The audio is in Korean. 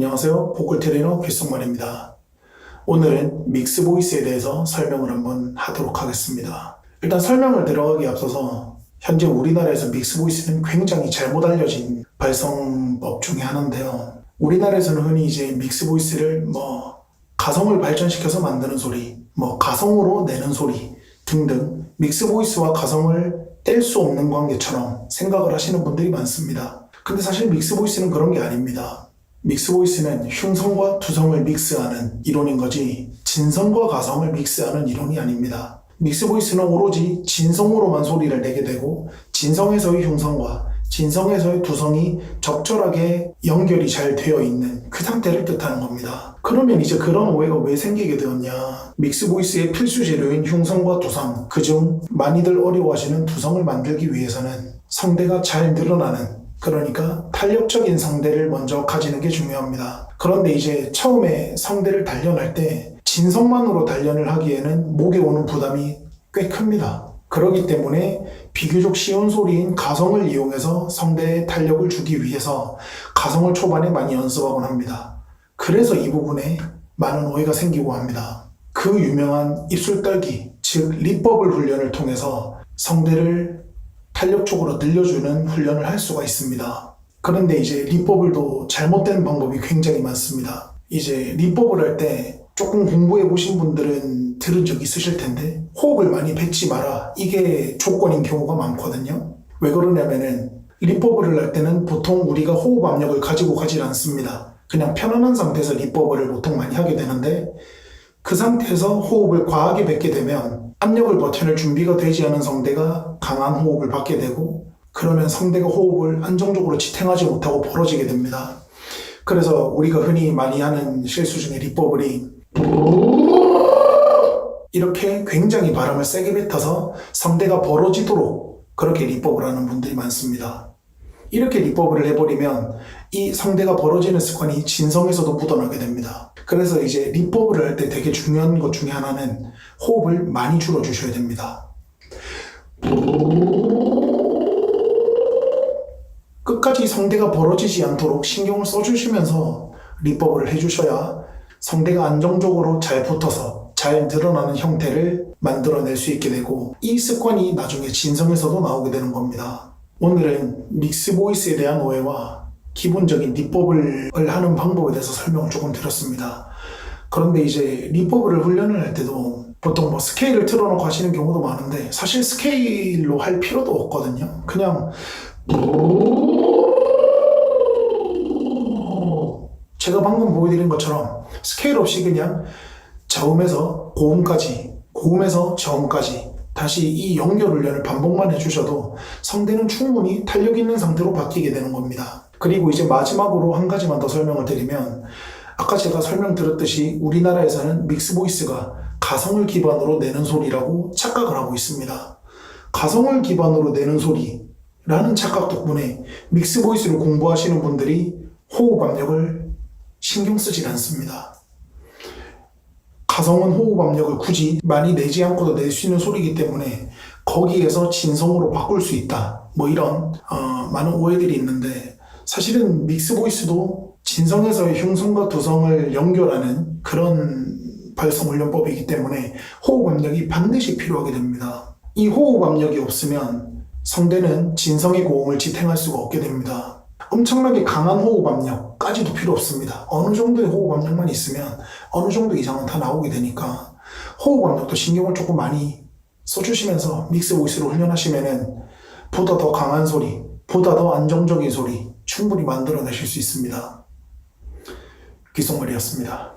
안녕하세요. 보컬 트레이너 귓속말입니다. 오늘은 믹스 보이스에 대해서 설명을 한번 하도록 하겠습니다. 일단 설명을 들어가기에 앞서서 현재 우리나라에서 믹스 보이스는 굉장히 잘못 알려진 발성법 중에 하나인데요. 우리나라에서는 흔히 이제 믹스 보이스를 가성을 발전시켜서 만드는 소리, 가성으로 내는 소리 등등 믹스 보이스와 가성을 뗄 수 없는 관계처럼 생각을 하시는 분들이 많습니다. 근데 사실 믹스 보이스는 그런 게 아닙니다. 믹스 보이스는 흉성과 두성을 믹스하는 이론인 거지 진성과 가성을 믹스하는 이론이 아닙니다. 믹스 보이스는 오로지 진성으로만 소리를 내게 되고 진성에서의 흉성과 진성에서의 두성이 적절하게 연결이 잘 되어 있는 그 상태를 뜻하는 겁니다. 그러면 이제 그런 오해가 왜 생기게 되었냐? 믹스 보이스의 필수 재료인 흉성과 두성, 그중 많이들 어려워하시는 두성을 만들기 위해서는 성대가 잘 늘어나는, 그러니까 탄력적인 성대를 먼저 가지는 게 중요합니다. 그런데 이제 처음에 성대를 단련할 때 진성만으로 단련을 하기에는 목에 오는 부담이 꽤 큽니다. 그렇기 때문에 비교적 쉬운 소리인 가성을 이용해서 성대에 탄력을 주기 위해서 가성을 초반에 많이 연습하곤 합니다. 그래서 이 부분에 많은 오해가 생기고 합니다. 그 유명한 입술 떨기, 즉 립버블 훈련을 통해서 성대를 탄력적으로 늘려주는 훈련을 할 수가 있습니다. 그런데 이제 립버블도 잘못된 방법이 굉장히 많습니다. 이제 립버블 할 때 조금 공부해 보신 분들은 들은 적 있으실 텐데 호흡을 많이 뱉지 마라, 이게 조건인 경우가 많거든요. 왜 그러냐면은 립버블을 할 때는 보통 우리가 호흡 압력을 가지고 가질 않습니다. 그냥 편안한 상태에서 립버블을 보통 많이 하게 되는데 그 상태에서 호흡을 과하게 뱉게 되면 압력을 버텨낼 준비가 되지 않은 성대가 강한 호흡을 받게 되고, 그러면 성대가 호흡을 안정적으로 지탱하지 못하고 벌어지게 됩니다. 그래서 우리가 흔히 많이 하는 실수 중에 립버블이 이렇게 굉장히 바람을 세게 뱉어서 성대가 벌어지도록 그렇게 립버블 하는 분들이 많습니다. 이렇게 립버블을 해버리면 이 성대가 벌어지는 습관이 진성에서도 묻어나게 됩니다. 그래서 이제 립버블을 할 때 되게 중요한 것 중에 하나는 호흡을 많이 줄여주셔야 됩니다. 끝까지 성대가 벌어지지 않도록 신경을 써주시면서 립버블을 해주셔야 성대가 안정적으로 잘 붙어서 잘 늘어나는 형태를 만들어낼 수 있게 되고, 이 습관이 나중에 진성에서도 나오게 되는 겁니다. 오늘은 믹스 보이스에 대한 오해와 기본적인 립버블을 하는 방법에 대해서 설명을 조금 드렸습니다. 그런데 이제 립버블을 훈련을 할 때도 보통 스케일을 틀어놓고 하시는 경우도 많은데 사실 스케일로 할 필요도 없거든요. 그냥 제가 방금 보여드린 것처럼 스케일 없이 그냥 저음에서 고음까지, 고음에서 저음까지 다시 이 연결 훈련을 반복만 해주셔도 성대는 충분히 탄력 있는 상태로 바뀌게 되는 겁니다. 그리고 이제 마지막으로 한 가지만 더 설명을 드리면, 아까 제가 설명드렸듯이 우리나라에서는 믹스 보이스가 가성을 기반으로 내는 소리라고 착각을 하고 있습니다. 가성을 기반으로 내는 소리라는 착각 덕분에 믹스 보이스를 공부하시는 분들이 호흡 압력을 신경 쓰질 않습니다. 가성은 호흡 압력을 굳이 많이 내지 않고도 낼 수 있는 소리이기 때문에 거기에서 진성으로 바꿀 수 있다, 이런 많은 오해들이 있는데, 사실은 믹스 보이스도 진성에서의 흉성과 두성을 연결하는 그런 발성 훈련법이기 때문에 호흡 압력이 반드시 필요하게 됩니다. 이 호흡 압력이 없으면 성대는 진성의 고음을 지탱할 수가 없게 됩니다. 엄청나게 강한 호흡 압력까지도 필요 없습니다. 어느 정도의 호흡 압력만 있으면 어느 정도 이상은 다 나오게 되니까 호흡 압력도 신경을 조금 많이 써주시면서 믹스 보이스로 훈련하시면은 보다 더 강한 소리, 보다 더 안정적인 소리 충분히 만들어내실 수 있습니다. 귓속말이었습니다.